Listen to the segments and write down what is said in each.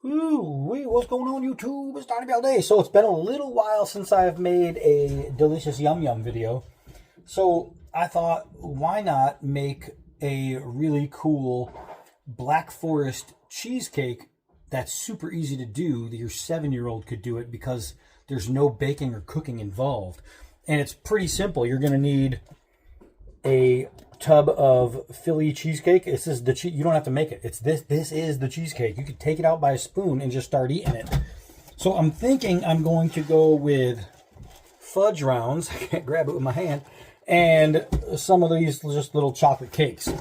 Ooh, wait, what's going on YouTube? It's Donnie all day. So it's been a little while since I've made a delicious yum yum video. So I thought, why not make a really cool Black Forest cheesecake that's super easy to do, that your 7-year-old could do it because there's no baking or cooking involved. And it's pretty simple. You're going to need a tub of Philly cheesecake. This is the you don't have to make it. It's this is the cheesecake. You could take it out by a spoon and just start eating it. So I'm thinking I'm going to go with fudge rounds. I can't grab it with my hand. And some of these just little chocolate cakes.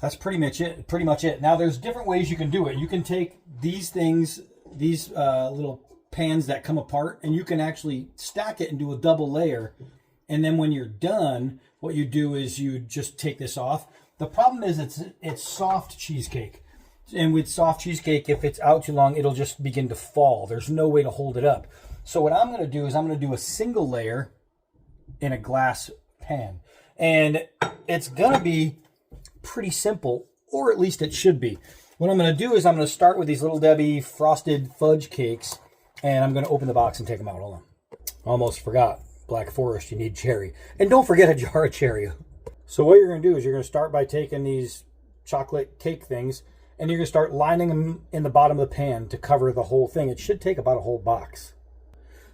That's pretty much it. Now there's different ways you can do it. You can take these things, these little pans that come apart, and you can actually stack it and do a double layer. And then when you're done, what you do is you just take this off. The problem is it's soft cheesecake. And with soft cheesecake, if it's out too long, it'll just begin to fall. There's no way to hold it up. So what I'm going to do is I'm going to do a single layer in a glass pan. And it's going to be pretty simple, or at least it should be. What I'm going to do is I'm going to start with these Little Debbie frosted fudge cakes, and I'm going to open the box and take them out. Hold on. Almost forgot. Black Forest, you need cherry. And don't forget a jar of cherry. So what you're going to do is you're going to start by taking these chocolate cake things, and you're going to start lining them in the bottom of the pan to cover the whole thing. It should take about a whole box.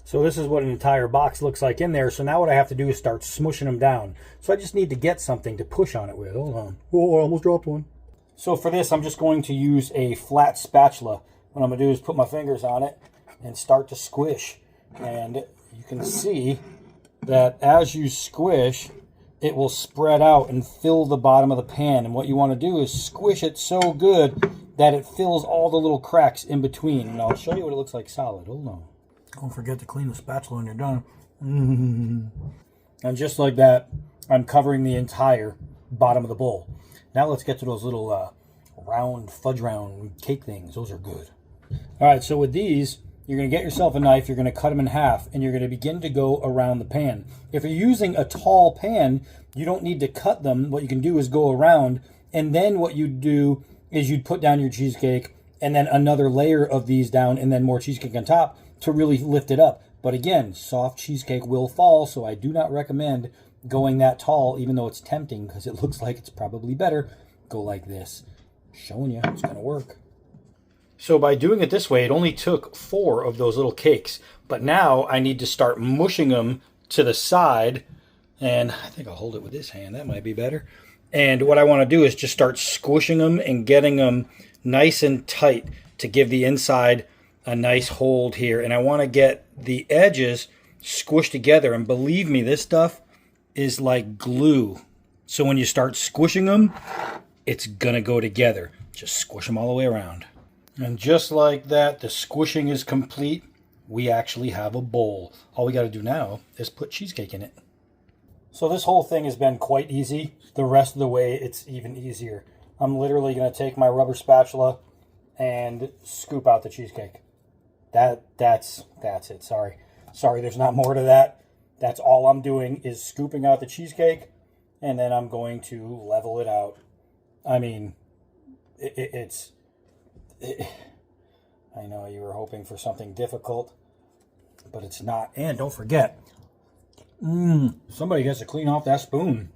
So this is what an entire box looks like in there. So now what I have to do is start smushing them down. So I just need to get something to push on it with. Hold on. Oh, I almost dropped one. So for this, I'm just going to use a flat spatula. What I'm going to do is put my fingers on it and start to squish. And you can see that as you squish, it will spread out and fill the bottom of the pan. And what you want to do is squish it so good that it fills all the little cracks in between. And I'll show you what it looks like solid. Hold on. Don't forget to clean the spatula when you're done. And just like that, I'm covering the entire bottom of the bowl. Now let's get to those little round, fudge round cake things. Those are good. All right, so with these, you're going to get yourself a knife, you're going to cut them in half, and you're going to begin to go around the pan. If you're using a tall pan, you don't need to cut them. What you can do is go around, and then what you'd do is you'd put down your cheesecake, and then another layer of these down, and then more cheesecake on top to really lift it up. But again, soft cheesecake will fall, so I do not recommend going that tall, even though it's tempting, because it looks like it's probably better. Go like this. Showing you, it's going to work. So by doing it this way, it only took 4 of those little cakes. But now I need to start mushing them to the side. And I think I'll hold it with this hand. That might be better. And what I want to do is just start squishing them and getting them nice and tight to give the inside a nice hold here. And I want to get the edges squished together. And believe me, this stuff is like glue. So when you start squishing them, it's going to go together. Just squish them all the way around. And just like that, the squishing is complete. We actually have a bowl. All we got to do now is put cheesecake in it. So this whole thing has been quite easy. The rest of the way, it's even easier. I'm literally going to take my rubber spatula and scoop out the cheesecake. That's it. Sorry, there's not more to that. That's all I'm doing is scooping out the cheesecake, and then I'm going to level it out. I mean, I know you were hoping for something difficult, but it's not. And don't forget, somebody has to clean off that spoon.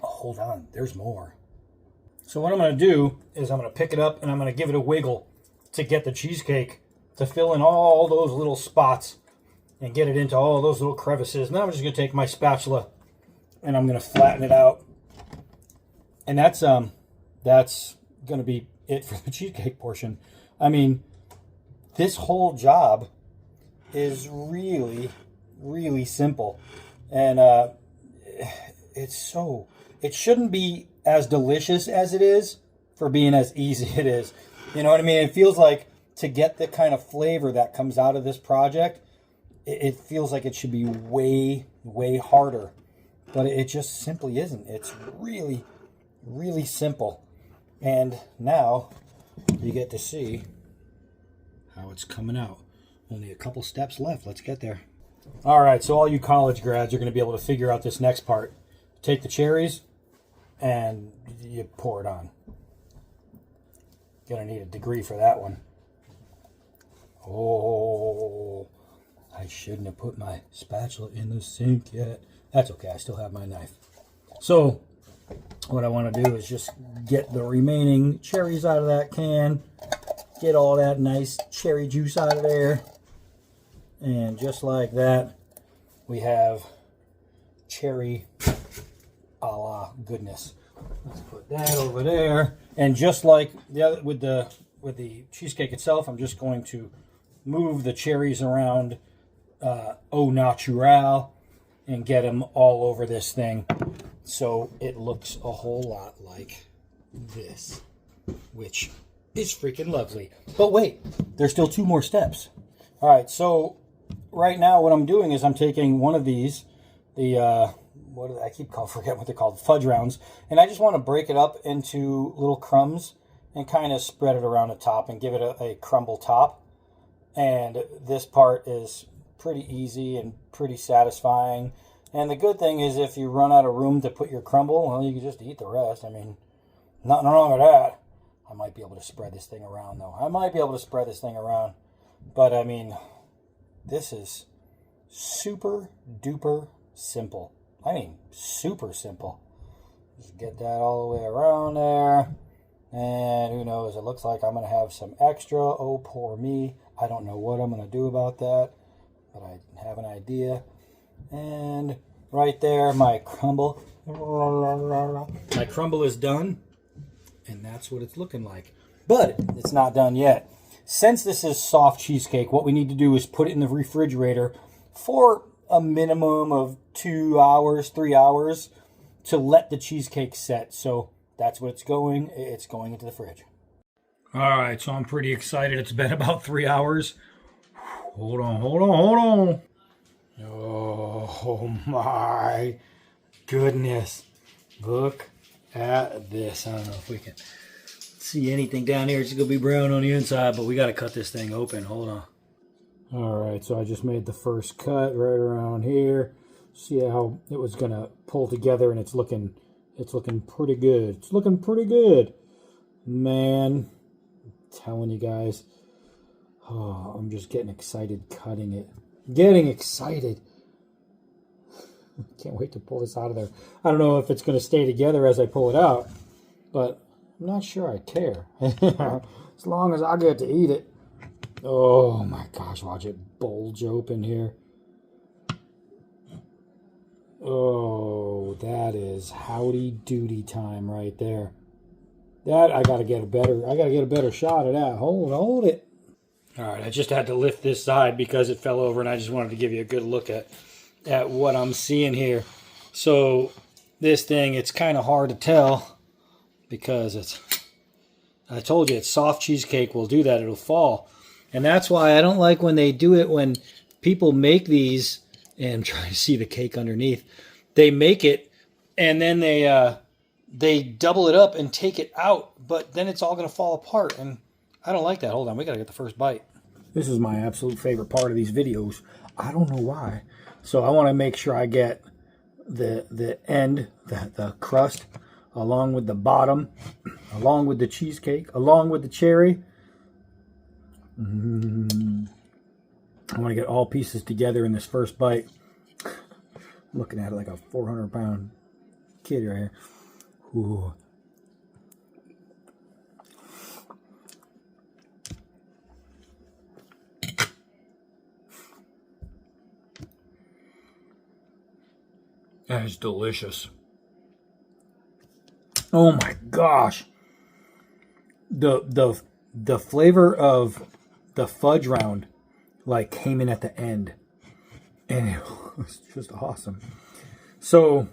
Oh, hold on, there's more. So what I'm going to do is I'm going to pick it up and I'm going to give it a wiggle to get the cheesecake to fill in all those little spots and get it into all those little crevices. Now I'm just going to take my spatula and I'm going to flatten it out. And that's going to be it for the cheesecake portion. I mean, this whole job is really, really simple. And it shouldn't be as delicious as it is for being as easy it is. You know what I mean? It feels like to get the kind of flavor that comes out of this project, it feels like it should be way, way harder. But it just simply isn't. It's really, really simple. And now you get to see how it's coming out. Only a couple steps left. Let's get there. All right, so all you college grads are going to be able to figure out this next part. Take the cherries and you pour it on. Gonna need a degree for that one. Oh, I shouldn't have put my spatula in the sink yet. That's okay, I still have my knife. So, what I want to do is just get the remaining cherries out of that can. Get all that nice cherry juice out of there. And just like that, we have cherry a la goodness. Let's put that over there. And just like the other, with the cheesecake itself, I'm just going to move the cherries around au naturel and get them all over this thing so it looks a whole lot like this, which is freaking lovely. But wait, there's still 2 more steps. All right, so right now what I'm doing is I'm taking one of these, the I keep forgetting what they're called, fudge rounds, and I just want to break it up into little crumbs and kind of spread it around the top and give it a crumble top. And this part is pretty easy and pretty satisfying. And the good thing is if you run out of room to put your crumble, well, you can just eat the rest. I mean, nothing wrong with that. I might be able to spread this thing around, though. I might be able to spread this thing around. But, I mean, this is super duper simple. I mean, super simple. Just get that all the way around there. And who knows, it looks like I'm going to have some extra. Oh, poor me. I don't know what I'm going to do about that, but I have an idea. And right there, my crumble. My crumble is done. And that's what it's looking like. But it's not done yet. Since this is soft cheesecake, what we need to do is put it in the refrigerator for a minimum of 2 hours, 3 hours to let the cheesecake set. So that's what it's going. It's going into the fridge. All right, so I'm pretty excited. It's been about 3 hours. Hold on. Oh my goodness. Look at this. I don't know if we can see anything down here. It's going to be brown on the inside, but we got to cut this thing open. Hold on. All right, so I just made the first cut right around here. See how it was going to pull together, and it's looking pretty good. It's looking pretty good. Man, I'm telling you guys. Oh, I'm just getting excited cutting it. Getting excited. Can't wait to pull this out of there. I don't know if it's going to stay together as I pull it out, but I'm not sure I care. As long as I get to eat it. Oh my gosh, watch it bulge open here. Oh, that is howdy doody time right there. That I gotta get a better shot of that. Hold it. All right, I just had to lift this side because it fell over, and I just wanted to give you a good look at what I'm seeing here. So this thing, it's kind of hard to tell because I told you, it's soft cheesecake will do that. It'll fall. And that's why I don't like when they do it when people make these, and I'm trying to see the cake underneath. They make it, and then they double it up and take it out, but then it's all going to fall apart, and I don't like that. Hold on, we got to get the first bite. This is my absolute favorite part of these videos. I don't know why. So I want to make sure I get the end, the crust, along with the bottom, along with the cheesecake, along with the cherry. I want to get all pieces together in this first bite. I'm looking at it like a 400-pound kid right here. Ooh. That is delicious. Oh my gosh. The flavor of the fudge round like came in at the end, and it was just awesome. So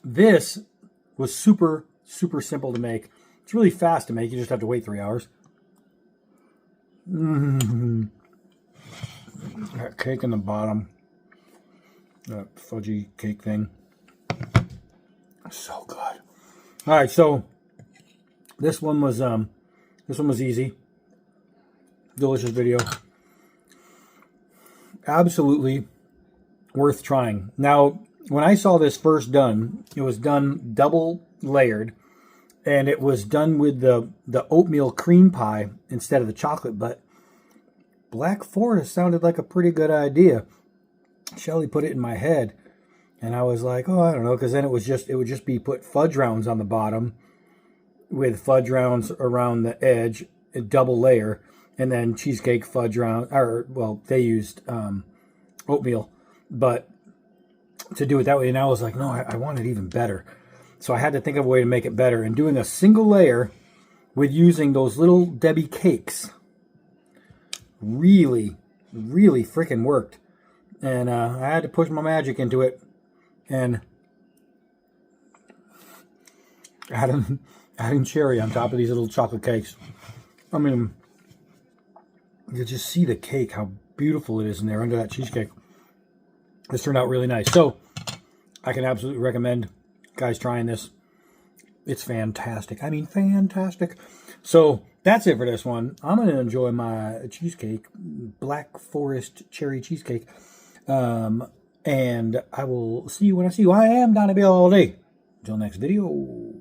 this was super simple to make. It's really fast to make. You just have to wait 3 hours. That cake in the bottom, that fudgy cake thing, so good. All right, so this one was easy. Delicious video. Absolutely worth trying. Now, when I saw this first done, it was done double layered, And it was done with the oatmeal cream pie instead of the chocolate. But Black Forest sounded like a pretty good idea. Shelly put it in my head, and I was like, oh, I don't know, because then it would just be put fudge rounds on the bottom with fudge rounds around the edge, a double layer, and then cheesecake fudge round, or well, they used oatmeal, but to do it that way. And I was like, no, I want it even better. So I had to think of a way to make it better, and doing a single layer with using those little Debbie cakes really, really freaking worked. And I had to push my magic into it and adding cherry on top of these little chocolate cakes. I mean, you just see the cake, how beautiful it is in there under that cheesecake. This turned out really nice. So I can absolutely recommend guys trying this. It's fantastic. I mean, fantastic. So that's it for this one. I'm going to enjoy my cheesecake, Black Forest cherry cheesecake. And I will see you when I see you. I am Donnie all day. Until next video.